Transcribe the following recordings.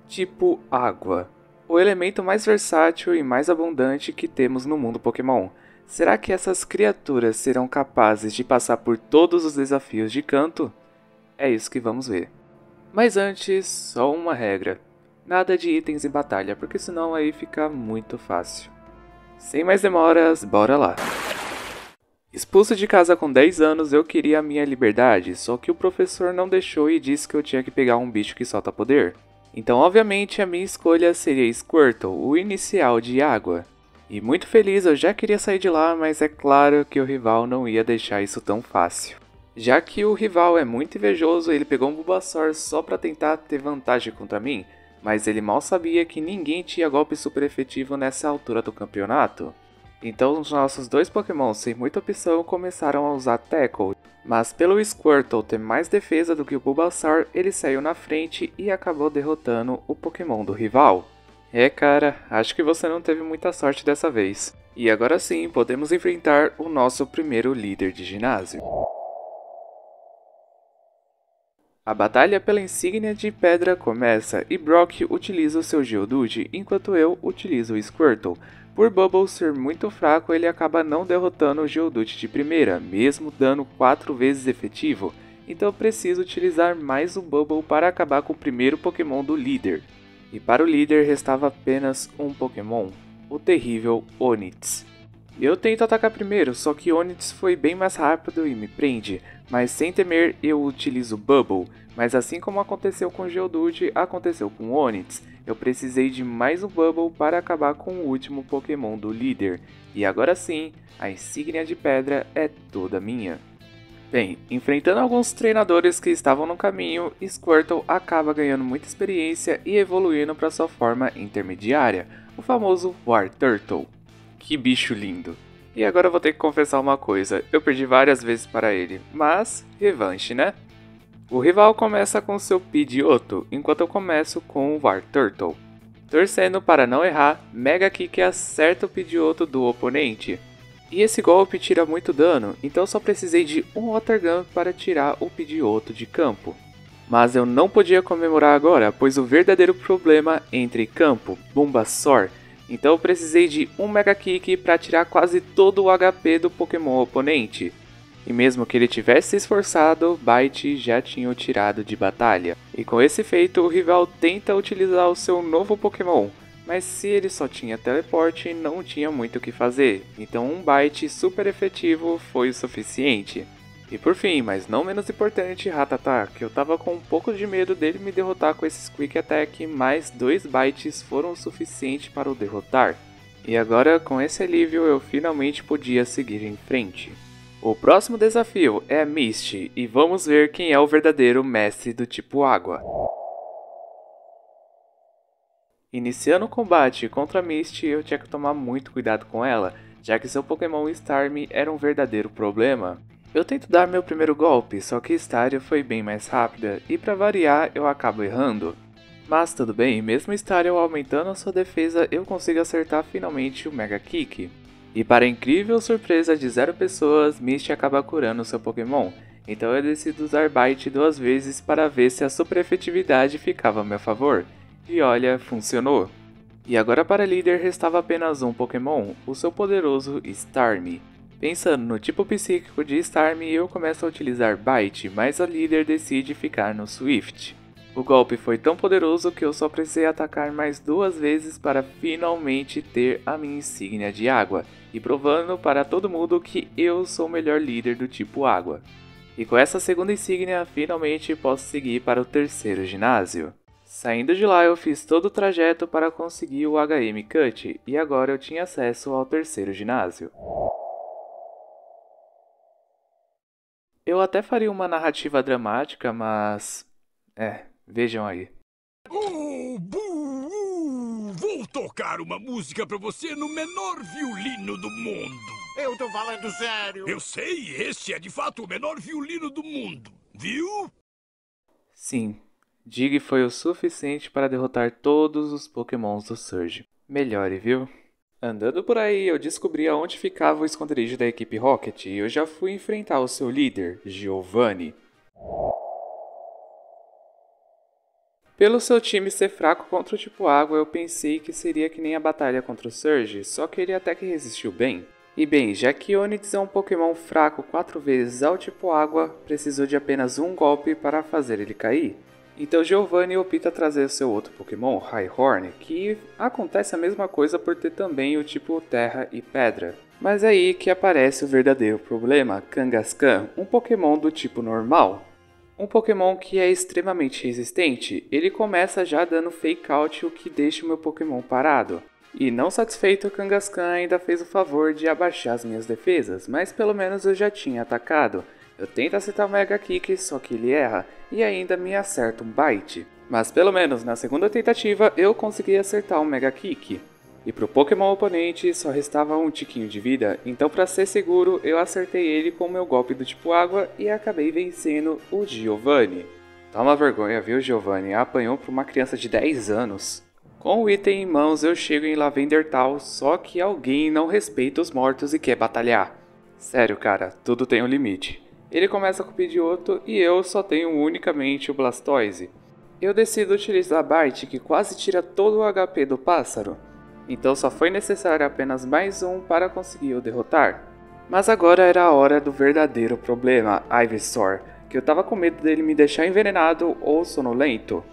Tipo água. O elemento mais versátil e mais abundante que temos no mundo Pokémon. Será que essas criaturas serão capazes de passar por todos os desafios de canto? É isso que vamos ver. Mas antes, só uma regra. Nada de itens em batalha, porque senão aí fica muito fácil. Sem mais demoras, bora lá. Expulso de casa com 10 anos, eu queria a minha liberdade, só que o professor não deixou e disse que eu tinha que pegar um bicho que solta poder. Então, obviamente, a minha escolha seria Squirtle, o inicial de água. E muito feliz, eu já queria sair de lá, mas é claro que o rival não ia deixar isso tão fácil. Já que o rival é muito invejoso, ele pegou um Bulbasaur só pra tentar ter vantagem contra mim, mas ele mal sabia que ninguém tinha golpe super efetivo nessa altura do campeonato. Então os nossos dois Pokémon sem muita opção começaram a usar Tackle, mas pelo Squirtle ter mais defesa do que o Bulbasaur, ele saiu na frente e acabou derrotando o Pokémon do rival. É cara, acho que você não teve muita sorte dessa vez. E agora sim, podemos enfrentar o nosso primeiro líder de ginásio. A batalha pela insígnia de pedra começa e Brock utiliza o seu Geodude enquanto eu utilizo o Squirtle. Por Bubble ser muito fraco, ele acaba não derrotando o Geodude de primeira, mesmo dando 4 vezes efetivo, então eu preciso utilizar mais o Bubble para acabar com o primeiro Pokémon do líder. E para o líder restava apenas um Pokémon, o terrível Onix. Eu tento atacar primeiro, só que Onix foi bem mais rápido e me prende, mas sem temer eu utilizo Bubble, mas assim como aconteceu com Geodude, aconteceu com Onix. Eu precisei de mais um Bubble para acabar com o último Pokémon do líder, e agora sim, a insígnia de pedra é toda minha. Bem, enfrentando alguns treinadores que estavam no caminho, Squirtle acaba ganhando muita experiência e evoluindo para sua forma intermediária, o famoso Wartortle. Que bicho lindo! E agora eu vou ter que confessar uma coisa, eu perdi várias vezes para ele, mas revanche, né? O rival começa com seu Pidgeotto, enquanto eu começo com o Wartortle. Torcendo para não errar, Mega Kick acerta o Pidgeotto do oponente. E esse golpe tira muito dano, então só precisei de um Water Gun para tirar o Pidgeotto de campo. Mas eu não podia comemorar agora, pois o verdadeiro problema entre campo, Bulbasaur, então eu precisei de um Mega Kick para tirar quase todo o HP do Pokémon oponente. E mesmo que ele tivesse se esforçado, Bite já tinha o tirado de batalha. E com esse feito, o rival tenta utilizar o seu novo Pokémon, mas se ele só tinha teleporte, não tinha muito o que fazer, então um Bite super efetivo foi o suficiente. E por fim, mas não menos importante, Rattata, que eu tava com um pouco de medo dele me derrotar com esse Quick Attack, mas 2 Bites foram o suficiente para o derrotar. E agora, com esse alívio, eu finalmente podia seguir em frente. O próximo desafio é a Misty, e vamos ver quem é o verdadeiro mestre do tipo água. Iniciando o combate contra a Misty, eu tinha que tomar muito cuidado com ela, já que seu Pokémon Starmie era um verdadeiro problema. Eu tento dar meu primeiro golpe, só que Staria foi bem mais rápida, e para variar eu acabo errando. Mas tudo bem, mesmo Staria aumentando a sua defesa, eu consigo acertar finalmente o Mega Kick. E para a incrível surpresa de 0 pessoas, Misty acaba curando seu Pokémon, então eu decido usar Bite 2 vezes para ver se a super efetividade ficava a meu favor. E olha, funcionou. E agora para líder restava apenas um Pokémon, o seu poderoso Starmie. Pensando no tipo psíquico de Starmie, eu começo a utilizar Bite, mas a líder decide ficar no Swift. O golpe foi tão poderoso que eu só precisei atacar mais 2 vezes para finalmente ter a minha insígnia de água, e provando para todo mundo que eu sou o melhor líder do tipo água. E com essa segunda insígnia, finalmente posso seguir para o terceiro ginásio. Saindo de lá eu fiz todo o trajeto para conseguir o HM Cut, e agora eu tinha acesso ao terceiro ginásio. Eu até faria uma narrativa dramática, mas... vejam aí. Vou tocar uma música pra você no menor violino do mundo. Eu tô falando sério. Eu sei, este é de fato o menor violino do mundo, viu? Sim, Dig foi o suficiente para derrotar todos os Pokémons do Surge. Melhore, viu? Andando por aí, eu descobri aonde ficava o esconderijo da equipe Rocket e eu já fui enfrentar o seu líder, Giovanni. Pelo seu time ser fraco contra o tipo água, eu pensei que seria que nem a batalha contra o Surge, só que ele até que resistiu bem. E bem, já que Onix é um Pokémon fraco 4 vezes ao tipo água, precisou de apenas um golpe para fazer ele cair. Então Giovanni opta trazer o seu outro Pokémon, Rhyhorn, que acontece a mesma coisa por ter também o tipo terra e pedra. Mas é aí que aparece o verdadeiro problema, Kangaskhan, um Pokémon do tipo normal. Um Pokémon que é extremamente resistente, ele começa já dando Fake Out, o que deixa o meu Pokémon parado. E não satisfeito, o Kangaskhan ainda fez o favor de abaixar as minhas defesas, mas pelo menos eu já tinha atacado. Eu tento acertar o Mega Kick, só que ele erra, e ainda me acerta um Bite. Mas pelo menos na segunda tentativa eu consegui acertar um Mega Kick. E pro Pokémon oponente só restava um tiquinho de vida, então para ser seguro eu acertei ele com o meu golpe do tipo água e acabei vencendo o Giovanni. Toma vergonha, viu, Giovanni? Apanhou por uma criança de 10 anos. Com o item em mãos eu chego em Lavender Town, só que alguém não respeita os mortos e quer batalhar. Sério, cara, tudo tem um limite. Ele começa com o Pidgeotto e eu só tenho unicamente o Blastoise. Eu decido utilizar a Bite, que quase tira todo o HP do pássaro. Então só foi necessário apenas mais um para conseguir o derrotar. Mas agora era a hora do verdadeiro problema, Ivysaur, que eu tava com medo dele me deixar envenenado ou sonolento.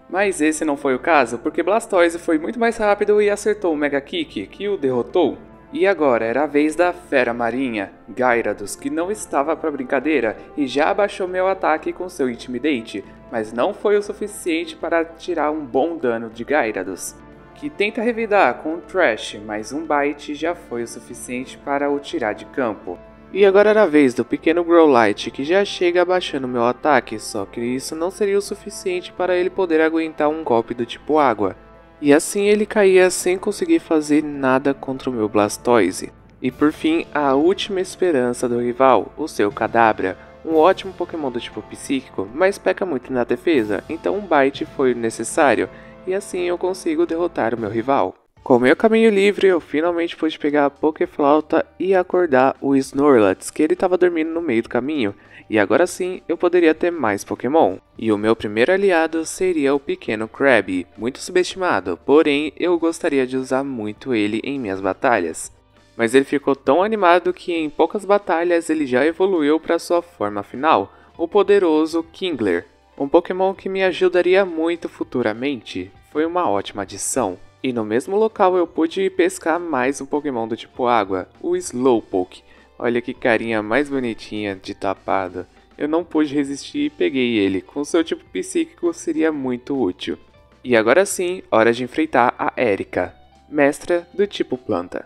Mas esse não foi o caso, porque Blastoise foi muito mais rápido e acertou o Mega Kick, que o derrotou. E agora era a vez da fera marinha, Gyarados, que não estava para brincadeira e já abaixou meu ataque com seu Intimidate, mas não foi o suficiente para tirar um bom dano de Gyarados, que tenta revidar com um Trash, mas um Bite já foi o suficiente para o tirar de campo. E agora era a vez do pequeno Growlithe, que já chega abaixando meu ataque, só que isso não seria o suficiente para ele poder aguentar um golpe do tipo água. E assim ele caía sem conseguir fazer nada contra o meu Blastoise. E por fim, a última esperança do rival, o seu Kadabra, um ótimo Pokémon do tipo psíquico, mas peca muito na defesa, então um Bite foi necessário, e assim eu consigo derrotar o meu rival. Com meu caminho livre, eu finalmente pude pegar a Pokéflauta e acordar o Snorlax, que ele estava dormindo no meio do caminho, e agora sim eu poderia ter mais Pokémon. E o meu primeiro aliado seria o pequeno Krabby, muito subestimado, porém eu gostaria de usar muito ele em minhas batalhas. Mas ele ficou tão animado que em poucas batalhas ele já evoluiu para sua forma final, o poderoso Kingler. Um Pokémon que me ajudaria muito futuramente. Foi uma ótima adição. E no mesmo local eu pude pescar mais um Pokémon do tipo água, o Slowpoke. Olha que carinha mais bonitinha de tapado. Eu não pude resistir e peguei ele, com seu tipo psíquico seria muito útil. E agora sim, hora de enfrentar a Erika, mestra do tipo planta.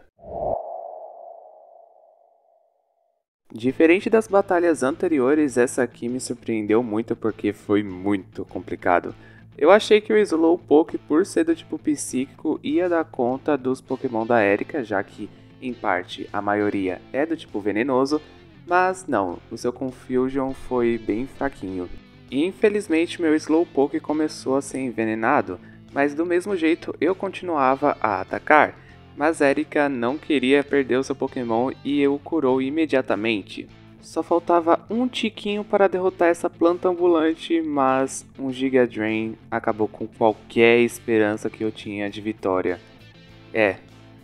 Diferente das batalhas anteriores, essa aqui me surpreendeu muito porque foi muito complicado. Eu achei que o Slowpoke, por ser do tipo psíquico, ia dar conta dos Pokémon da Erika, já que, em parte, a maioria é do tipo venenoso, mas não, o seu Confusion foi bem fraquinho. E infelizmente meu Slowpoke começou a ser envenenado, mas do mesmo jeito eu continuava a atacar. Mas Erika não queria perder o seu Pokémon e o curou imediatamente. Só faltava um tiquinho para derrotar essa planta ambulante, mas um Giga Drain acabou com qualquer esperança que eu tinha de vitória.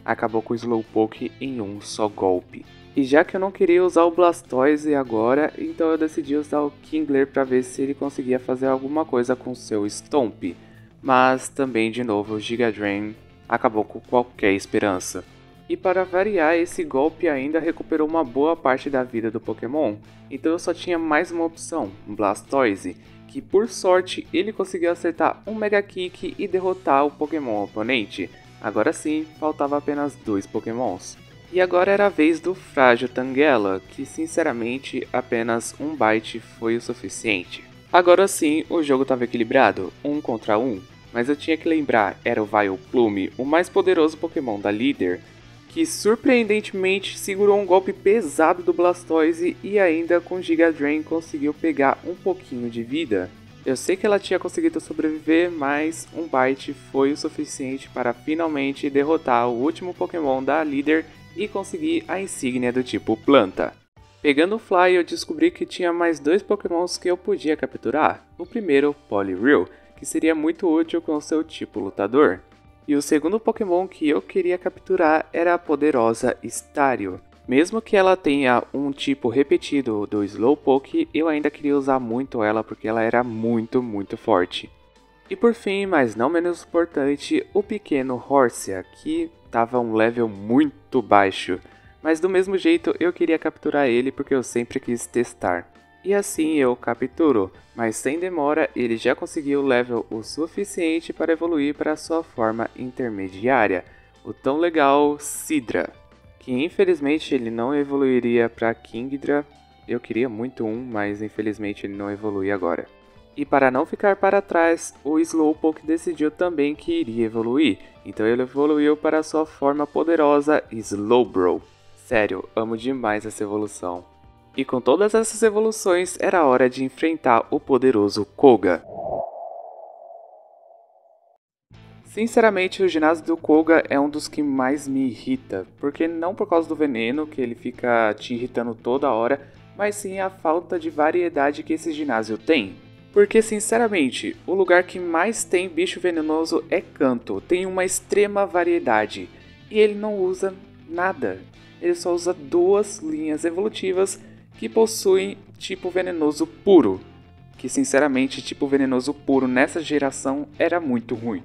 Acabou com o Slowpoke em um só golpe. E já que eu não queria usar o Blastoise agora, então eu decidi usar o Kingler para ver se ele conseguia fazer alguma coisa com seu Stomp. Mas também de novo o Giga Drain acabou com qualquer esperança. E para variar, esse golpe ainda recuperou uma boa parte da vida do Pokémon, então eu só tinha mais uma opção, um Blastoise, que por sorte ele conseguiu acertar um Mega Kick e derrotar o Pokémon oponente. Agora sim, faltava apenas 2 Pokémons. E agora era a vez do frágil Tangela, que sinceramente apenas um Bite foi o suficiente. Agora sim, o jogo estava equilibrado, 1 contra 1. Mas eu tinha que lembrar, era o Vileplume, o mais poderoso Pokémon da líder, que surpreendentemente segurou um golpe pesado do Blastoise e ainda com Giga Drain conseguiu pegar um pouquinho de vida. Eu sei que ela tinha conseguido sobreviver, mas um Bite foi o suficiente para finalmente derrotar o último Pokémon da líder e conseguir a insígnia do tipo planta. Pegando o Fly, eu descobri que tinha mais 2 Pokémons que eu podia capturar. O primeiro, Poliwhirl, que seria muito útil com seu tipo lutador. E o segundo Pokémon que eu queria capturar era a poderosa Staryu. Mesmo que ela tenha um tipo repetido do Slowpoke, eu ainda queria usar muito ela porque ela era muito forte. E por fim, mas não menos importante, o pequeno Horsia, que estava um level muito baixo. Mas do mesmo jeito eu queria capturar ele porque eu sempre quis testar. E assim eu capturo, mas sem demora ele já conseguiu level o suficiente para evoluir para sua forma intermediária, o tão legal Sidra, que infelizmente ele não evoluiria para Kingdra. Eu queria muito um, mas infelizmente ele não evolui agora. E para não ficar para trás, o Slowpoke decidiu também que iria evoluir, então ele evoluiu para sua forma poderosa Slowbro. Sério, amo demais essa evolução. E com todas essas evoluções, era hora de enfrentar o poderoso Koga. Sinceramente, o ginásio do Koga é um dos que mais me irrita, porque não por causa do veneno, que ele fica te irritando toda hora, mas sim a falta de variedade que esse ginásio tem. Porque, sinceramente, o lugar que mais tem bicho venenoso é Kanto, tem uma extrema variedade, e ele não usa nada. Ele só usa 2 linhas evolutivas que possuem tipo venenoso puro, que sinceramente tipo venenoso puro nessa geração era muito ruim.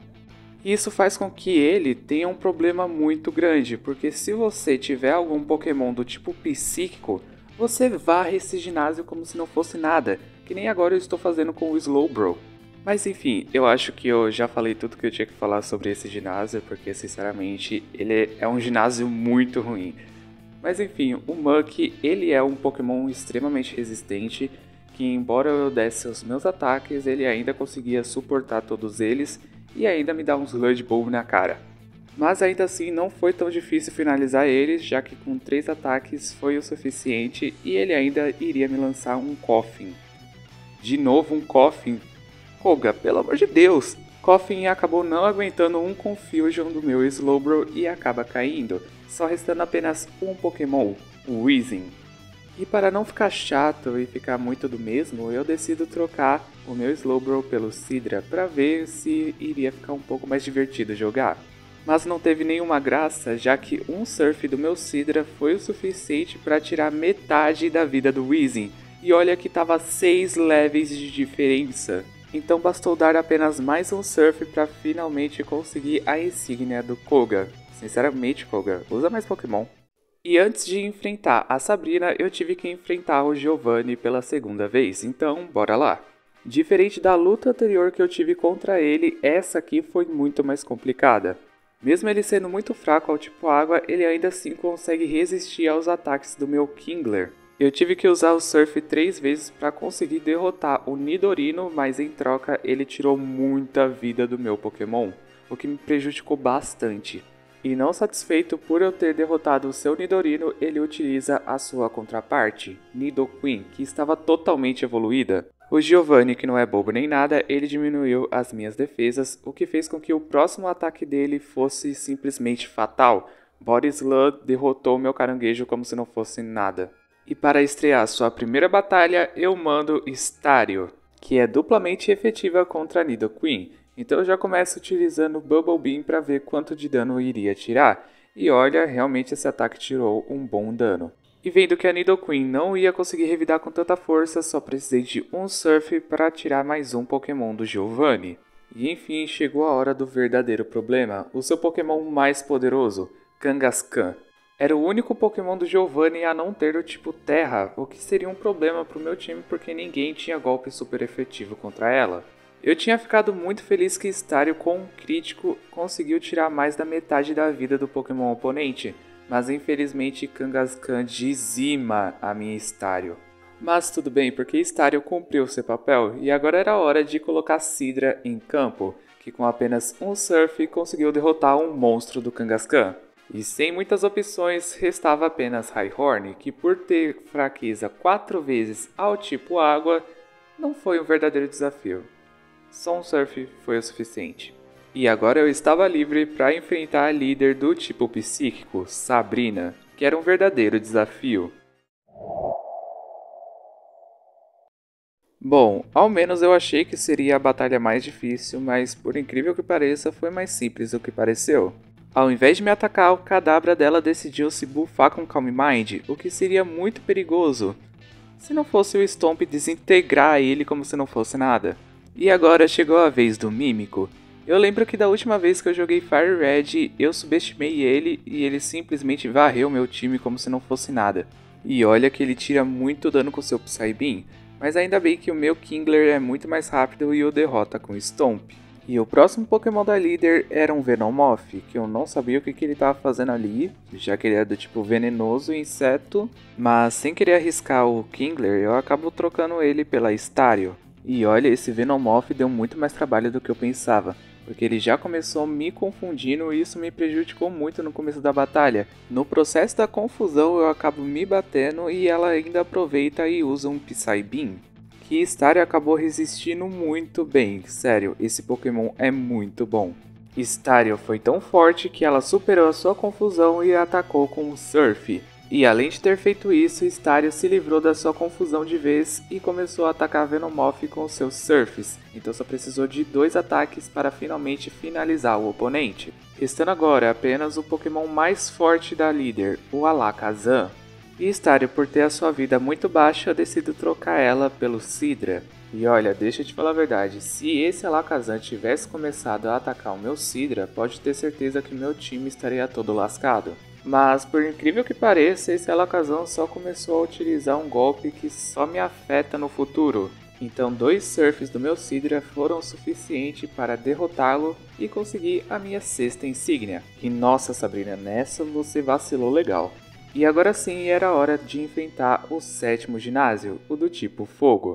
E isso faz com que ele tenha um problema muito grande, porque se você tiver algum Pokémon do tipo psíquico, você varre esse ginásio como se não fosse nada, que nem agora eu estou fazendo com o Slowbro. Mas enfim, eu acho que eu já falei tudo que eu tinha que falar sobre esse ginásio, porque sinceramente ele é um ginásio muito ruim. Mas enfim, o Muk, ele é um Pokémon extremamente resistente, que embora eu desse os meus ataques, ele ainda conseguia suportar todos eles e ainda me dar uns Sludge Bomb na cara. Mas ainda assim não foi tão difícil finalizar ele, já que com 3 ataques foi o suficiente e ele ainda iria me lançar um Koffing. De novo um Koffing? Koga, pelo amor de Deus! Koffing acabou não aguentando um Confusion do meu Slowbro e acaba caindo, só restando apenas um Pokémon, o Weezing. E para não ficar chato e ficar muito do mesmo, eu decido trocar o meu Slowbro pelo Sidra para ver se iria ficar um pouco mais divertido jogar. Mas não teve nenhuma graça, já que um Surf do meu Sidra foi o suficiente para tirar metade da vida do Weezing, e olha que tava 6 levels de diferença. Então bastou dar apenas mais um Surf para finalmente conseguir a insígnia do Koga. Sinceramente, Koga, usa mais Pokémon. E antes de enfrentar a Sabrina, eu tive que enfrentar o Giovanni pela segunda vez, então bora lá. Diferente da luta anterior que eu tive contra ele, essa aqui foi muito mais complicada. Mesmo ele sendo muito fraco ao tipo água, ele ainda assim consegue resistir aos ataques do meu Kingler. Eu tive que usar o Surf 3 vezes para conseguir derrotar o Nidorino, mas em troca ele tirou muita vida do meu Pokémon, o que me prejudicou bastante. E não satisfeito por eu ter derrotado o seu Nidorino, ele utiliza a sua contraparte, Nidoqueen, que estava totalmente evoluída. O Giovanni, que não é bobo nem nada, ele diminuiu as minhas defesas, o que fez com que o próximo ataque dele fosse simplesmente fatal. Body Slam derrotou meu caranguejo como se não fosse nada. E para estrear sua primeira batalha, eu mando Staryu, que é duplamente efetiva contra a Nidoqueen. Então eu já começo utilizando Bubble Beam para ver quanto de dano iria tirar. E olha, realmente esse ataque tirou um bom dano. E vendo que a Nidoqueen não ia conseguir revidar com tanta força, só precisei de um Surf para tirar mais um Pokémon do Giovanni. E enfim, chegou a hora do verdadeiro problema, o seu Pokémon mais poderoso, Kangaskhan. Era o único Pokémon do Giovanni a não ter o tipo Terra, o que seria um problema para o meu time porque ninguém tinha golpe super efetivo contra ela. Eu tinha ficado muito feliz que Staryu com um crítico conseguiu tirar mais da metade da vida do Pokémon oponente, mas infelizmente Kangaskhan dizima a minha Staryu. Mas tudo bem, porque Staryu cumpriu seu papel e agora era hora de colocar Sidra em campo, que com apenas um Surf conseguiu derrotar um monstro do Kangaskhan. E sem muitas opções, restava apenas Rhyhorn, que por ter fraqueza 4 vezes ao tipo água, não foi um verdadeiro desafio. Só um Surf foi o suficiente. E agora eu estava livre para enfrentar a líder do tipo psíquico, Sabrina, que era um verdadeiro desafio. Bom, ao menos eu achei que seria a batalha mais difícil, mas por incrível que pareça, foi mais simples do que pareceu. Ao invés de me atacar, o Kadabra dela decidiu se buffar com Calm Mind, o que seria muito perigoso, se não fosse o Stomp desintegrar ele como se não fosse nada. E agora chegou a vez do Mímico. Eu lembro que da última vez que eu joguei Fire Red, eu subestimei ele e ele simplesmente varreu meu time como se não fosse nada. E olha que ele tira muito dano com seu Psybeam, mas ainda bem que o meu Kingler é muito mais rápido e o derrota com Stomp. E o próximo Pokémon da líder era um Venomoth, que eu não sabia o que ele estava fazendo ali, já que ele é do tipo venenoso e inseto, mas sem querer arriscar o Kingler, eu acabo trocando ele pela Stario. E olha, esse Venomoth deu muito mais trabalho do que eu pensava, porque ele já começou me confundindo e isso me prejudicou muito no começo da batalha. No processo da confusão eu acabo me batendo e ela ainda aproveita e usa um Psybeam, que Stario acabou resistindo muito bem. Sério, esse Pokémon é muito bom. Stario foi tão forte que ela superou a sua confusão e atacou com um Surf. E além de ter feito isso, Stario se livrou da sua confusão de vez e começou a atacar Venomoth com seus Surfs, então só precisou de 2 ataques para finalmente finalizar o oponente. Restando agora apenas o Pokémon mais forte da líder, o Alakazam. E Stario, por ter a sua vida muito baixa, decidiu trocar ela pelo Sidra. E olha, deixa eu te falar a verdade, se esse Alakazam tivesse começado a atacar o meu Sidra, pode ter certeza que meu time estaria todo lascado. Mas por incrível que pareça, esse Alakazam só começou a utilizar um golpe que só me afeta no futuro. Então 2 Surfs do meu Sidra foram o suficiente para derrotá-lo e conseguir a minha 6ª insígnia. E nossa Sabrina, nessa você vacilou legal. E agora sim era hora de enfrentar o 7º ginásio, o do tipo fogo.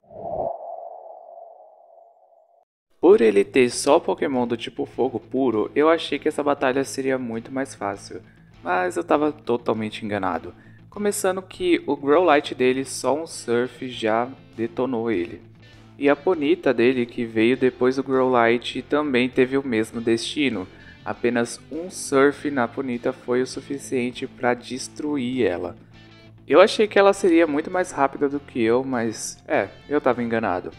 Por ele ter só Pokémon do tipo fogo puro, eu achei que essa batalha seria muito mais fácil. Mas eu estava totalmente enganado. Começando que o Growlithe dele, só um Surf já detonou ele. E a Ponyta dele, que veio depois do Growlithe, também teve o mesmo destino. Apenas um Surf na Ponyta foi o suficiente para destruir ela. Eu achei que ela seria muito mais rápida do que eu, mas eu estava enganado.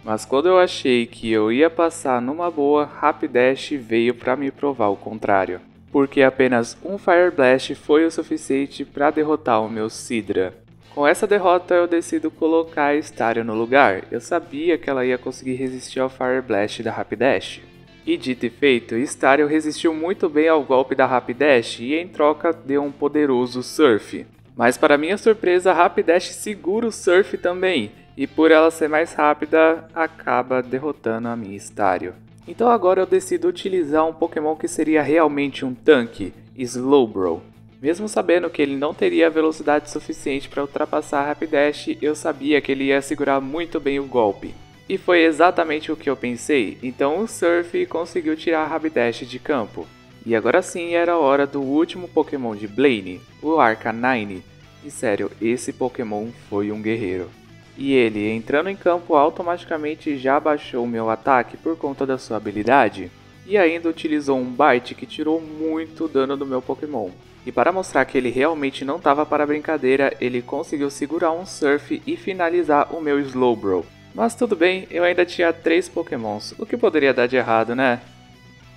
Mas quando eu achei que eu ia passar numa boa, Rapidash veio para me provar o contrário. Porque apenas um Fire Blast foi o suficiente para derrotar o meu Sidra. Com essa derrota eu decido colocar a Stario no lugar, eu sabia que ela ia conseguir resistir ao Fire Blast da Rapidash. E dito e feito, Stario resistiu muito bem ao golpe da Rapidash e em troca deu um poderoso Surf. Mas para minha surpresa, a Rapidash segura o Surf também, e por ela ser mais rápida, acaba derrotando a minha Stario. Então agora eu decido utilizar um Pokémon que seria realmente um tanque, Slowbro. Mesmo sabendo que ele não teria velocidade suficiente para ultrapassar a Rapidash, eu sabia que ele ia segurar muito bem o golpe. E foi exatamente o que eu pensei, então o Surf conseguiu tirar a Rapidash de campo. E agora sim era a hora do último Pokémon de Blaine, o Arcanine. E sério, esse Pokémon foi um guerreiro. E ele, entrando em campo, automaticamente já baixou o meu ataque por conta da sua habilidade. E ainda utilizou um Bite que tirou muito dano do meu Pokémon. E para mostrar que ele realmente não estava para brincadeira, ele conseguiu segurar um Surf e finalizar o meu Slowbro. Mas tudo bem, eu ainda tinha 3 Pokémons, o que poderia dar de errado, né?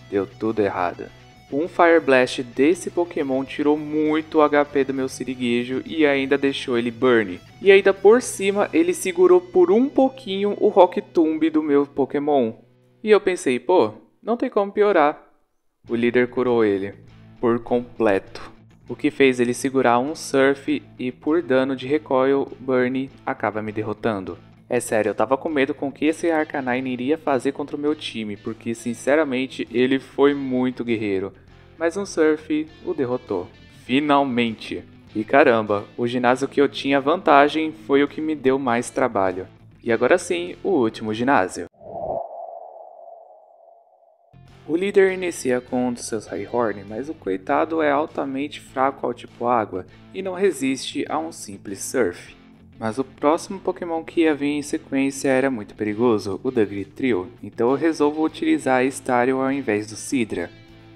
Deu tudo errado. Um Fire Blast desse Pokémon tirou muito HP do meu Siriguejo e ainda deixou ele burn. E ainda por cima ele segurou por um pouquinho o Rock Tomb do meu Pokémon. E eu pensei, pô, não tem como piorar. O líder curou ele por completo, o que fez ele segurar um Surf e por dano de recoil, Burn acaba me derrotando. É sério, eu tava com medo com o que esse Arcanine iria fazer contra o meu time, porque sinceramente ele foi muito guerreiro. Mas um Surf o derrotou, finalmente. E caramba, o ginásio que eu tinha vantagem foi o que me deu mais trabalho. E agora sim, o último ginásio. O líder inicia com um dos seus Rhyhorn, mas o coitado é altamente fraco ao tipo água e não resiste a um simples Surf. Mas o próximo Pokémon que ia vir em sequência era muito perigoso, o Dugtrio, então eu resolvo utilizar a Stario ao invés do Sidra.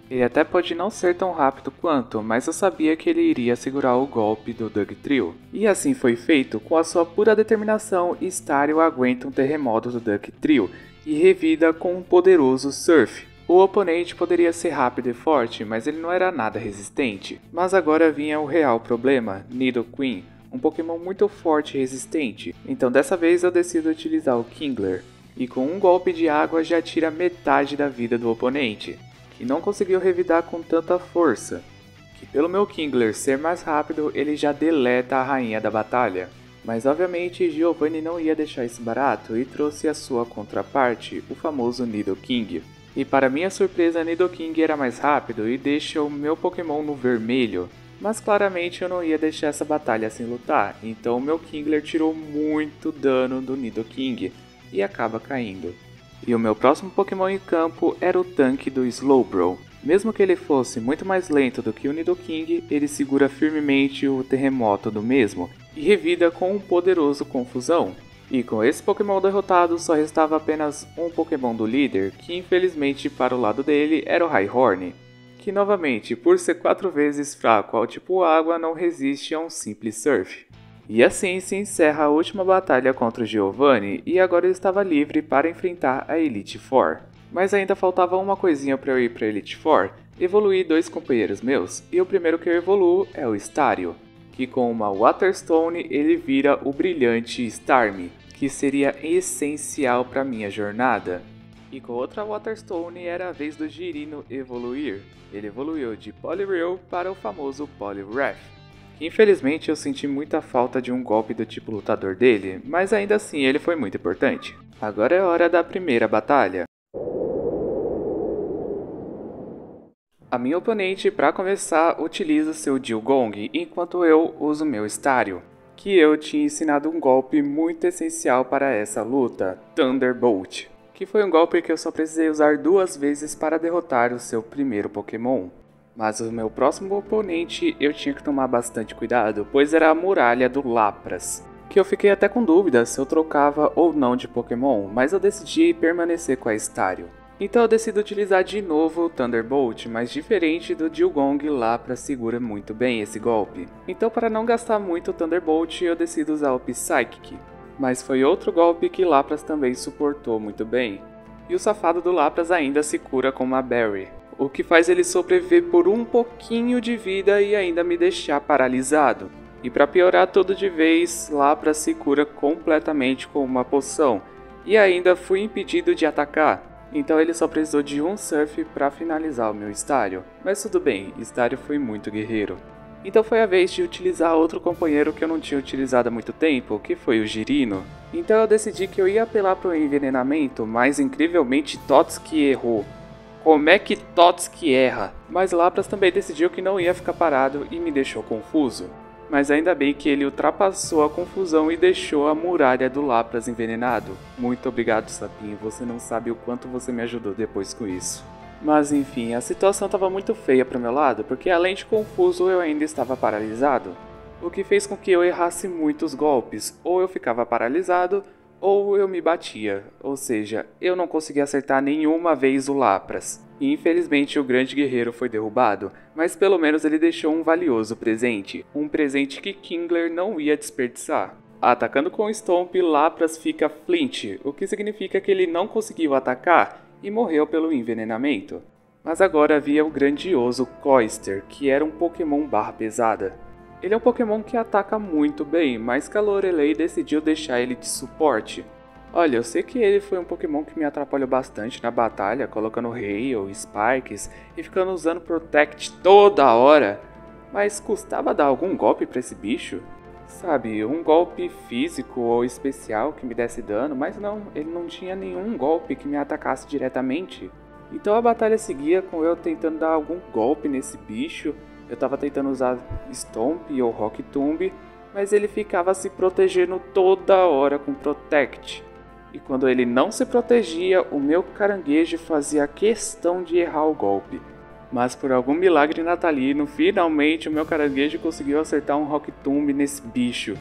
Ele até pode não ser tão rápido quanto, mas eu sabia que ele iria segurar o golpe do Dugtrio. E assim foi feito, com a sua pura determinação, Staryu aguenta um terremoto do Dugtrio e revida com um poderoso Surf. O oponente poderia ser rápido e forte, mas ele não era nada resistente. Mas agora vinha o real problema, Nidoqueen, um Pokémon muito forte e resistente. Então dessa vez eu decido utilizar o Kingler, e com um golpe de água já tira metade da vida do oponente, que não conseguiu revidar com tanta força, que pelo meu Kingler ser mais rápido ele já deleta a rainha da batalha. Mas obviamente Giovanni não ia deixar isso barato e trouxe a sua contraparte, o famoso Nidoking. E para minha surpresa, Nidoking era mais rápido e deixa o meu Pokémon no vermelho. Mas claramente eu não ia deixar essa batalha sem lutar, então o meu Kingler tirou muito dano do Nidoking e acaba caindo. E o meu próximo Pokémon em campo era o tanque do Slowbro. Mesmo que ele fosse muito mais lento do que o Nidoking, ele segura firmemente o terremoto do mesmo e revida com um poderoso Confusão. E com esse Pokémon derrotado, só restava apenas um Pokémon do líder, que infelizmente para o lado dele era o Rhyhorn, que novamente, por ser 4 vezes fraco ao tipo água, não resiste a um simples Surf. E assim se encerra a última batalha contra o Giovanni, e agora ele estava livre para enfrentar a Elite Four. Mas ainda faltava uma coisinha para eu ir para Elite Four, evoluir 2 companheiros meus, e o primeiro que eu evoluo é o Staryu, que com uma Waterstone ele vira o brilhante Starmie, que seria essencial para minha jornada. E com outra Waterstone era a vez do Girino evoluir. Ele evoluiu de Poliwhirl para o famoso Poliwrath. Infelizmente eu senti muita falta de um golpe do tipo lutador dele, mas ainda assim ele foi muito importante. Agora é hora da primeira batalha. A minha oponente, para começar, utiliza seu Dewgong, enquanto eu uso meu Staryu, que eu tinha ensinado um golpe muito essencial para essa luta, Thunderbolt, que foi um golpe que eu só precisei usar 2 vezes para derrotar o seu primeiro Pokémon. Mas o meu próximo oponente eu tinha que tomar bastante cuidado, pois era a Muralha do Lapras, que eu fiquei até com dúvida se eu trocava ou não de Pokémon, mas eu decidi permanecer com a Staryu. Então eu decido utilizar de novo o Thunderbolt, mas diferente do Dewgong, Lapras segura muito bem esse golpe. Então para não gastar muito o Thunderbolt eu decido usar o Psychic, mas foi outro golpe que Lapras também suportou muito bem. E o safado do Lapras ainda se cura com uma Berry, o que faz ele sobreviver por um pouquinho de vida e ainda me deixar paralisado. E para piorar tudo de vez, Lapras se cura completamente com uma poção, e ainda fui impedido de atacar. Então ele só precisou de um Surf para finalizar o meu Staryu. Mas tudo bem, Staryu foi muito guerreiro. Então foi a vez de utilizar outro companheiro que eu não tinha utilizado há muito tempo, que foi o Girino. Então eu decidi que eu ia apelar para o envenenamento, mas incrivelmente Totski errou. Como é que Totski erra? Mas Lapras também decidiu que não ia ficar parado e me deixou confuso. Mas ainda bem que ele ultrapassou a confusão e deixou a muralha do Lapras envenenado. Muito obrigado, Sapinho, você não sabe o quanto você me ajudou depois com isso. Mas enfim, a situação estava muito feia para o meu lado, porque além de confuso eu ainda estava paralisado. O que fez com que eu errasse muitos golpes, ou eu ficava paralisado, ou eu me batia, ou seja, eu não conseguia acertar nenhuma vez o Lapras. E infelizmente o grande guerreiro foi derrubado, mas pelo menos ele deixou um valioso presente, um presente que Kingler não ia desperdiçar. Atacando com o Stomp, Lapras fica Flint, o que significa que ele não conseguiu atacar e morreu pelo envenenamento. Mas agora havia o grandioso Cloyster, que era um Pokémon barra pesada. Ele é um Pokémon que ataca muito bem, mas Lorelei decidiu deixar ele de suporte. Olha, eu sei que ele foi um Pokémon que me atrapalhou bastante na batalha, colocando Hail, Sparks e ficando usando Protect toda hora. Mas custava dar algum golpe pra esse bicho? Sabe, um golpe físico ou especial que me desse dano, mas não, ele não tinha nenhum golpe que me atacasse diretamente. Então a batalha seguia com eu tentando dar algum golpe nesse bicho. Eu tava tentando usar Stomp ou Rock Tomb, mas ele ficava se protegendo toda hora com Protect. E quando ele não se protegia, o meu caranguejo fazia questão de errar o golpe. Mas por algum milagre natalino, finalmente o meu caranguejo conseguiu acertar um Rock Tomb nesse bicho.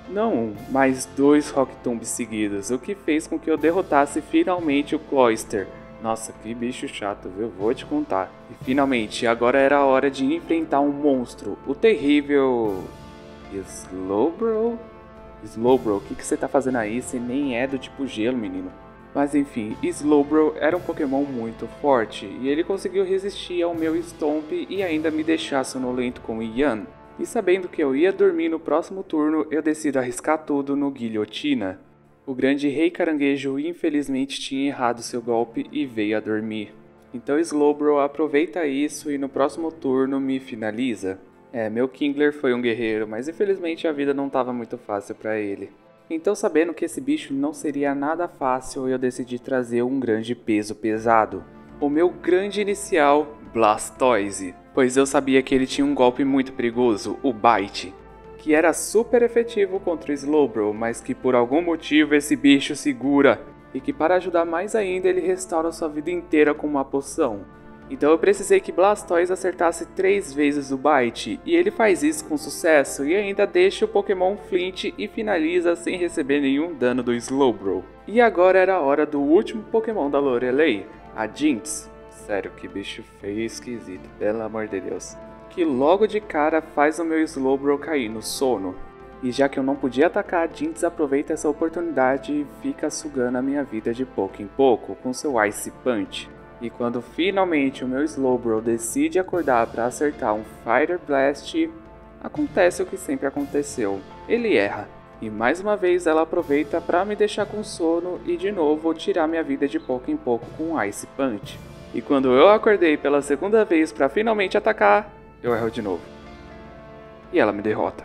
Não um, mas 2 Rock Tombs seguidos, o que fez com que eu derrotasse finalmente o Cloyster, Nossa, que bicho chato, viu? Vou te contar. E finalmente, agora era a hora de enfrentar um monstro, o terrível... Slowbro? Slowbro, o que você tá fazendo aí? Você nem é do tipo gelo, menino. Mas enfim, Slowbro era um Pokémon muito forte, e ele conseguiu resistir ao meu Stomp e ainda me deixar sonolento com o Ian. E sabendo que eu ia dormir no próximo turno, eu decido arriscar tudo no Guilhotina. O grande Rei Caranguejo infelizmente tinha errado seu golpe e veio a dormir. Então Slowbro aproveita isso e no próximo turno me finaliza. Meu Kingler foi um guerreiro, mas infelizmente a vida não estava muito fácil para ele. Então, sabendo que esse bicho não seria nada fácil, eu decidi trazer um grande peso pesado. O meu grande inicial, Blastoise, pois eu sabia que ele tinha um golpe muito perigoso, o Bite, que era super efetivo contra o Slowbro, mas que por algum motivo esse bicho segura, e que para ajudar mais ainda ele restaura sua vida inteira com uma poção. Então eu precisei que Blastoise acertasse 3 vezes o Bite, e ele faz isso com sucesso e ainda deixa o Pokémon Flint e finaliza sem receber nenhum dano do Slowbro. E agora era a hora do último Pokémon da Lorelei, a Jynx. Sério, que bicho feio e esquisito, pelo amor de Deus. Que logo de cara faz o meu Slowbro cair no sono. E já que eu não podia atacar, a Jynx aproveita essa oportunidade e fica sugando a minha vida de pouco em pouco com seu Ice Punch. E quando finalmente o meu Slowbro decide acordar para acertar um Fire Blast, acontece o que sempre aconteceu, ele erra. E mais uma vez ela aproveita para me deixar com sono e de novo tirar minha vida de pouco em pouco com um Ice Punch. E quando eu acordei pela segunda vez para finalmente atacar, eu erro de novo. E ela me derrota.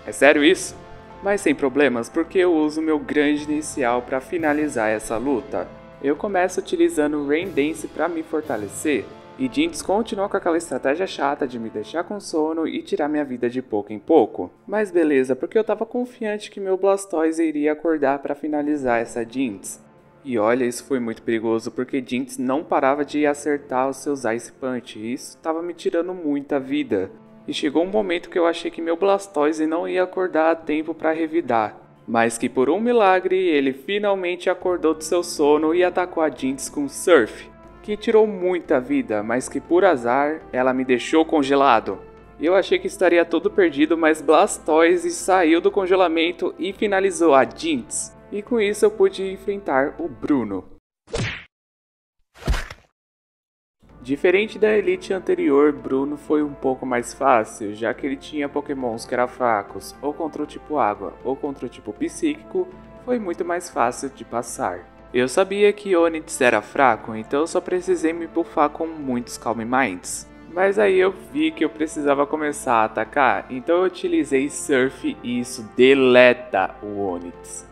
É sério isso? Mas sem problemas, porque eu uso meu grande inicial para finalizar essa luta. Eu começo utilizando Rain Dance para me fortalecer, e Jynx continua com aquela estratégia chata de me deixar com sono e tirar minha vida de pouco em pouco. Mas beleza, porque eu tava confiante que meu Blastoise iria acordar para finalizar essa Jynx. E olha, isso foi muito perigoso, porque Jynx não parava de acertar os seus Ice Punch, e isso estava me tirando muita vida. E chegou um momento que eu achei que meu Blastoise não ia acordar a tempo para revidar. Mas que por um milagre ele finalmente acordou do seu sono e atacou a Jynx com Surf, que tirou muita vida, mas que por azar ela me deixou congelado. Eu achei que estaria tudo perdido, mas Blastoise saiu do congelamento e finalizou a Jynx. E com isso eu pude enfrentar o Bruno. Diferente da Elite anterior, Bruno foi um pouco mais fácil, já que ele tinha pokémons que eram fracos, ou contra o tipo água, ou contra o tipo psíquico, foi muito mais fácil de passar. Eu sabia que Onix era fraco, então eu só precisei me buffar com muitos Calm Minds. Mas aí eu vi que eu precisava começar a atacar, então eu utilizei Surf e isso deleta o Onix.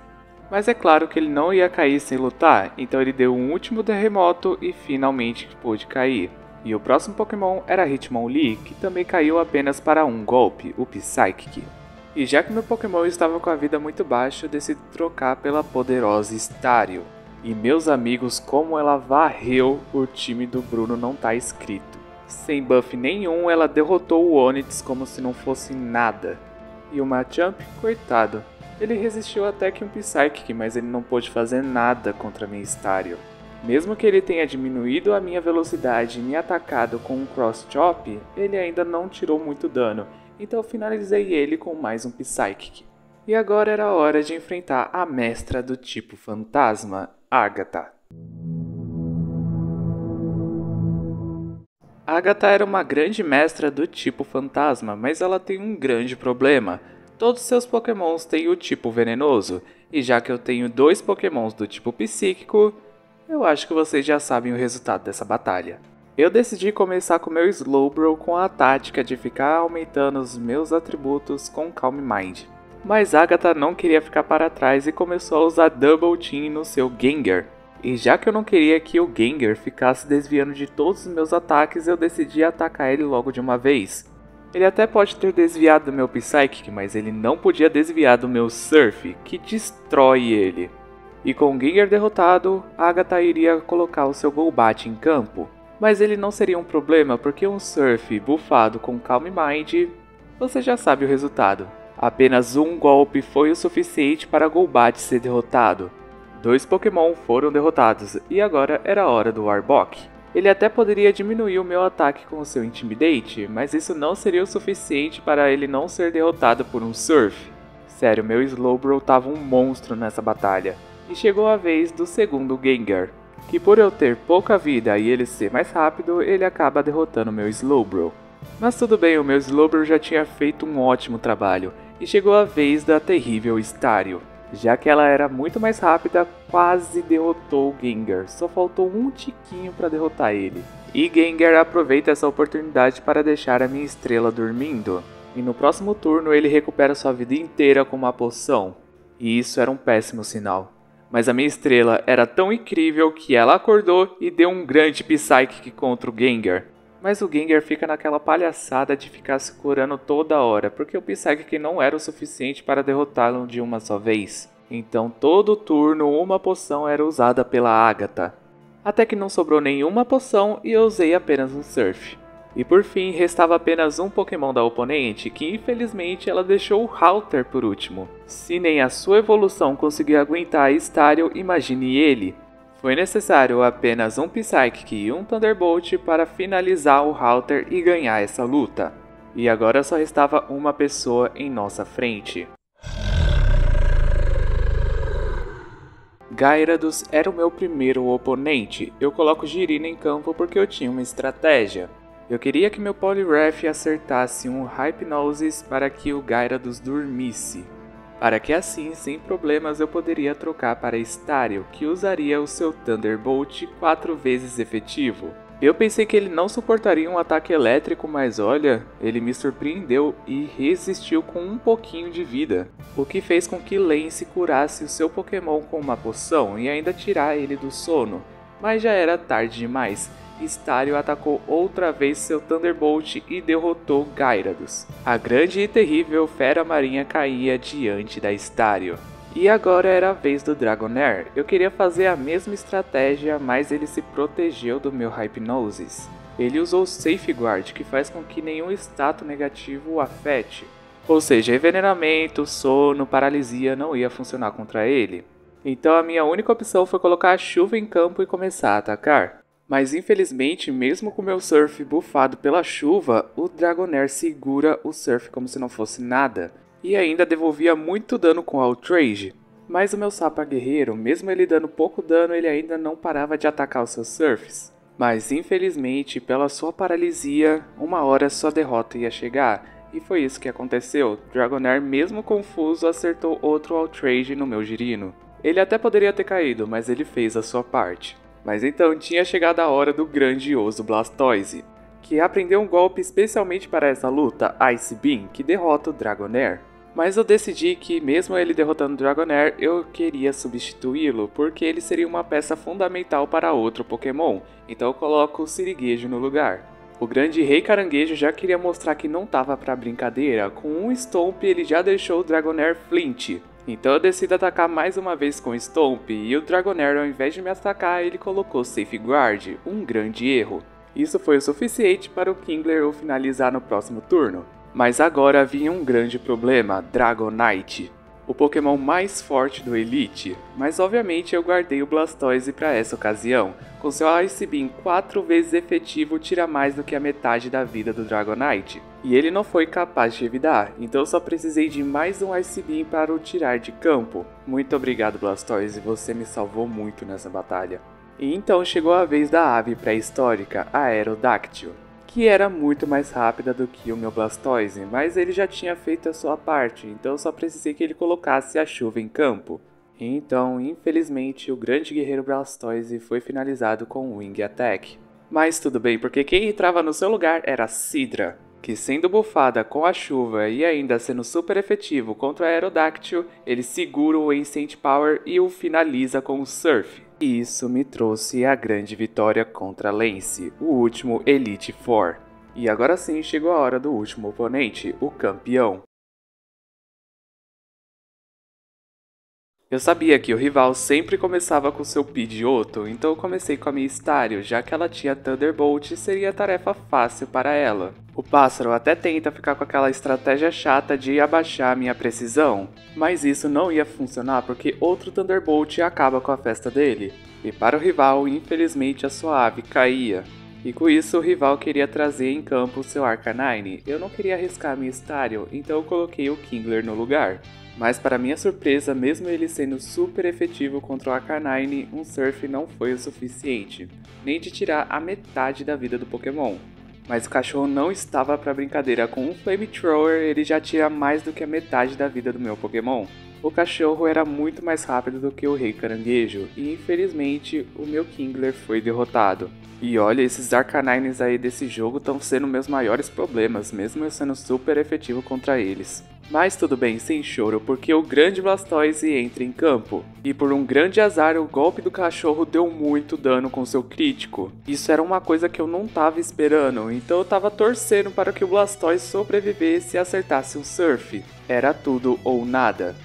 Mas é claro que ele não ia cair sem lutar, então ele deu um último terremoto e finalmente pôde cair. E o próximo Pokémon era Hitmonlee, que também caiu apenas para um golpe, o Psychic. E já que meu Pokémon estava com a vida muito baixa, eu decidi trocar pela poderosa Stario. E meus amigos, como ela varreu, o time do Bruno não tá escrito. Sem buff nenhum, ela derrotou o Onix como se não fosse nada. E o Machamp, coitado. Ele resistiu até que um Psychic, mas ele não pôde fazer nada contra minha Stario. Mesmo que ele tenha diminuído a minha velocidade e me atacado com um Cross Chop, ele ainda não tirou muito dano, então eu finalizei ele com mais um Psychic. E agora era a hora de enfrentar a mestra do tipo fantasma, Agatha. Agatha era uma grande mestra do tipo fantasma, mas ela tem um grande problema. Todos seus pokémons têm o tipo venenoso, e já que eu tenho 2 pokémons do tipo psíquico, eu acho que vocês já sabem o resultado dessa batalha. Eu decidi começar com meu Slowbro com a tática de ficar aumentando os meus atributos com Calm Mind. Mas Agatha não queria ficar para trás e começou a usar Double Team no seu Gengar. E já que eu não queria que o Gengar ficasse desviando de todos os meus ataques, eu decidi atacar ele logo de uma vez. Ele até pode ter desviado do meu Psychic, mas ele não podia desviar do meu Surf, que destrói ele. E com o Gengar derrotado, Agatha iria colocar o seu Golbat em campo. Mas ele não seria um problema, porque um Surf buffado com Calm Mind, você já sabe o resultado. Apenas um golpe foi o suficiente para Golbat ser derrotado. 2 Pokémon foram derrotados e agora era a hora do Arbok. Ele até poderia diminuir o meu ataque com o seu Intimidate, mas isso não seria o suficiente para ele não ser derrotado por um Surf. Sério, meu Slowbro tava um monstro nessa batalha. E chegou a vez do segundo Gengar, que por eu ter pouca vida e ele ser mais rápido, ele acaba derrotando meu Slowbro. Mas tudo bem, o meu Slowbro já tinha feito um ótimo trabalho, e chegou a vez da terrível Staryu. Já que ela era muito mais rápida, quase derrotou o Gengar, só faltou um tiquinho para derrotar ele. E Gengar aproveita essa oportunidade para deixar a minha estrela dormindo, e no próximo turno ele recupera sua vida inteira com uma poção. E isso era um péssimo sinal. Mas a minha estrela era tão incrível que ela acordou e deu um grande Psychic contra o Gengar. Mas o Gengar fica naquela palhaçada de ficar se curando toda hora, porque o Psychic não era o suficiente para derrotá-lo de uma só vez. Então todo turno uma poção era usada pela Agatha. Até que não sobrou nenhuma poção e eu usei apenas um Surf. E por fim restava apenas um Pokémon da oponente, que infelizmente ela deixou o Halter por último. Se nem a sua evolução conseguiu aguentar a Staryu, imagine ele. Foi necessário apenas um Psychic e um Thunderbolt para finalizar o Halter e ganhar essa luta. E agora só restava uma pessoa em nossa frente. Gyarados era o meu primeiro oponente. Eu coloco Girina em campo porque eu tinha uma estratégia. Eu queria que meu Poliwrath acertasse um Hypnosis para que o Gyarados dormisse. Para que assim, sem problemas, eu poderia trocar para Staryu, que usaria o seu Thunderbolt 4 vezes efetivo. Eu pensei que ele não suportaria um ataque elétrico, mas olha, ele me surpreendeu e resistiu com um pouquinho de vida, o que fez com que Lance curasse o seu Pokémon com uma poção e ainda tirar ele do sono, mas já era tarde demais. Staryu atacou outra vez seu Thunderbolt e derrotou Gyarados. A grande e terrível fera marinha caía diante da Staryu. E agora era a vez do Dragonair. Eu queria fazer a mesma estratégia, mas ele se protegeu do meu Hypnosis. Ele usou Safeguard, que faz com que nenhum status negativo o afete. Ou seja, envenenamento, sono, paralisia não ia funcionar contra ele. Então a minha única opção foi colocar a chuva em campo e começar a atacar. Mas infelizmente, mesmo com meu Surf buffado pela chuva, o Dragonair segura o Surf como se não fosse nada, e ainda devolvia muito dano com Outrage. Mas o meu Sapa guerreiro, mesmo ele dando pouco dano, ele ainda não parava de atacar os seus Surfs. Mas infelizmente, pela sua paralisia, uma hora sua derrota ia chegar, e foi isso que aconteceu. Dragonair, mesmo confuso, acertou outro Outrage no meu Girino. Ele até poderia ter caído, mas ele fez a sua parte. Mas então tinha chegado a hora do grandioso Blastoise, que aprendeu um golpe especialmente para essa luta, Ice Beam, que derrota o Dragonair. Mas eu decidi que mesmo ele derrotando o Dragonair, eu queria substituí-lo, porque ele seria uma peça fundamental para outro Pokémon, então eu coloco o Siriguejo no lugar. O grande Rei Caranguejo já queria mostrar que não tava pra brincadeira, com um Stomp ele já deixou o Dragonair Flint. Então eu decido atacar mais uma vez com Stomp, e o Dragonair, ao invés de me atacar, ele colocou Safeguard, um grande erro. Isso foi o suficiente para o Kingler o finalizar no próximo turno. Mas agora vinha um grande problema, Dragonite, o Pokémon mais forte do Elite. Mas obviamente eu guardei o Blastoise para essa ocasião. Com seu Ice Beam 4 vezes efetivo, tira mais do que a metade da vida do Dragonite. E ele não foi capaz de revidar, então eu só precisei de mais um Ice Beam para o tirar de campo. Muito obrigado Blastoise, você me salvou muito nessa batalha. E então chegou a vez da ave pré-histórica, a Aerodactyl, que era muito mais rápida do que o meu Blastoise, mas ele já tinha feito a sua parte, então eu só precisei que ele colocasse a chuva em campo. E então, infelizmente, o grande guerreiro Blastoise foi finalizado com Wing Attack. Mas tudo bem, porque quem entrava no seu lugar era Sidra, que sendo bufada com a chuva e ainda sendo super efetivo contra a Aerodactyl, ele segura o Ancient Power e o finaliza com o Surf. E isso me trouxe a grande vitória contra Lance, o último Elite Four. E agora sim chegou a hora do último oponente, o campeão. Eu sabia que o rival sempre começava com seu Pidgeotto, então eu comecei com a minha Staryu, já que ela tinha Thunderbolt e seria tarefa fácil para ela. O pássaro até tenta ficar com aquela estratégia chata de abaixar minha precisão, mas isso não ia funcionar porque outro Thunderbolt acaba com a festa dele. E para o rival, infelizmente a sua ave caía. E com isso o rival queria trazer em campo o seu Arcanine. Eu não queria arriscar minha Staryu, então eu coloquei o Kingler no lugar. Mas para minha surpresa, mesmo ele sendo super efetivo contra o Arcanine, um Surf não foi o suficiente, nem de tirar a metade da vida do Pokémon. Mas o cachorro não estava para brincadeira, com um Flamethrower ele já tira mais do que a metade da vida do meu Pokémon. O cachorro era muito mais rápido do que o Rei Caranguejo, e infelizmente o meu Kingler foi derrotado. E olha, esses Arcanines aí desse jogo estão sendo meus maiores problemas, mesmo eu sendo super efetivo contra eles. Mas tudo bem, sem choro, porque o grande Blastoise entra em campo. E por um grande azar, o golpe do cachorro deu muito dano com seu crítico. Isso era uma coisa que eu não estava esperando, então eu estava torcendo para que o Blastoise sobrevivesse e acertasse um Surf. Era tudo ou nada.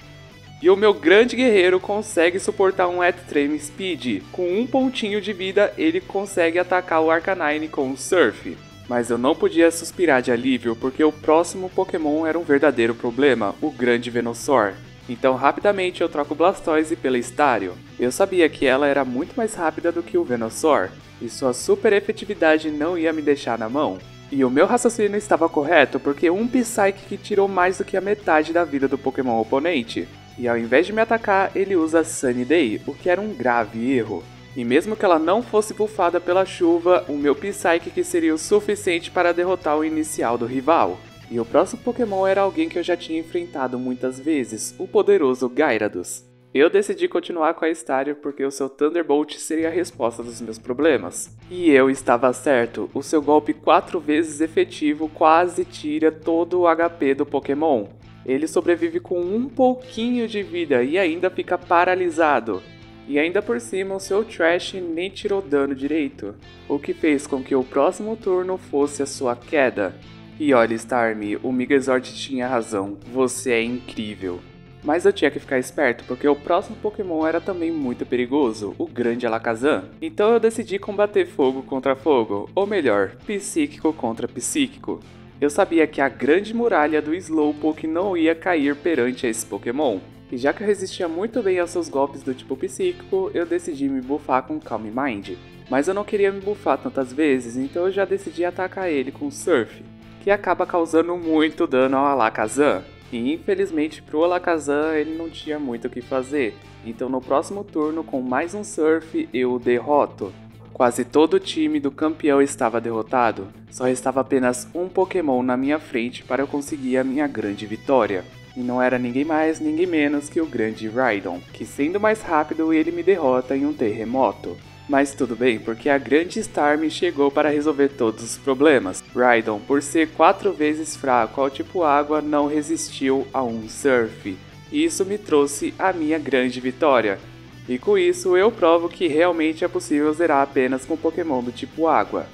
E o meu grande guerreiro consegue suportar um Extreme Speed. Com um pontinho de vida, ele consegue atacar o Arcanine com um Surf. Mas eu não podia suspirar de alívio, porque o próximo Pokémon era um verdadeiro problema, o grande Venusaur. Então rapidamente eu troco o Blastoise pela Staryu. Eu sabia que ela era muito mais rápida do que o Venusaur, e sua super efetividade não ia me deixar na mão. E o meu raciocínio estava correto, porque um Psychic tirou mais do que a metade da vida do Pokémon oponente. E ao invés de me atacar, ele usa Sunny Day, o que era um grave erro. E mesmo que ela não fosse bufada pela chuva, o meu Psychic seria o suficiente para derrotar o inicial do rival. E o próximo Pokémon era alguém que eu já tinha enfrentado muitas vezes, o poderoso Gyarados. Eu decidi continuar com a Staryu porque o seu Thunderbolt seria a resposta dos meus problemas. E eu estava certo, o seu golpe 4 vezes efetivo quase tira todo o HP do Pokémon. Ele sobrevive com um pouquinho de vida e ainda fica paralisado. E ainda por cima o seu Trash nem tirou dano direito, o que fez com que o próximo turno fosse a sua queda. E olha, Starmie, o Megazord tinha razão, você é incrível. Mas eu tinha que ficar esperto porque o próximo Pokémon era também muito perigoso, o grande Alakazam. Então eu decidi combater fogo contra fogo, ou melhor, psíquico contra psíquico. Eu sabia que a grande muralha do Slowpoke não ia cair perante esse Pokémon. E já que eu resistia muito bem aos seus golpes do tipo psíquico, eu decidi me buffar com Calm Mind. Mas eu não queria me buffar tantas vezes, então eu já decidi atacar ele com Surf, que acaba causando muito dano ao Alakazam. E infelizmente pro Alakazam ele não tinha muito o que fazer, então no próximo turno com mais um Surf eu o derroto. Quase todo o time do campeão estava derrotado, só restava apenas um Pokémon na minha frente para eu conseguir a minha grande vitória. E não era ninguém mais, ninguém menos que o grande Rhydon, que sendo mais rápido ele me derrota em um terremoto. Mas tudo bem, porque a grande Starmie chegou para resolver todos os problemas. Rhydon, por ser 4 vezes fraco ao tipo água, não resistiu a um Surf. E isso me trouxe a minha grande vitória. E com isso eu provo que realmente é possível zerar apenas com Pokémon do tipo água.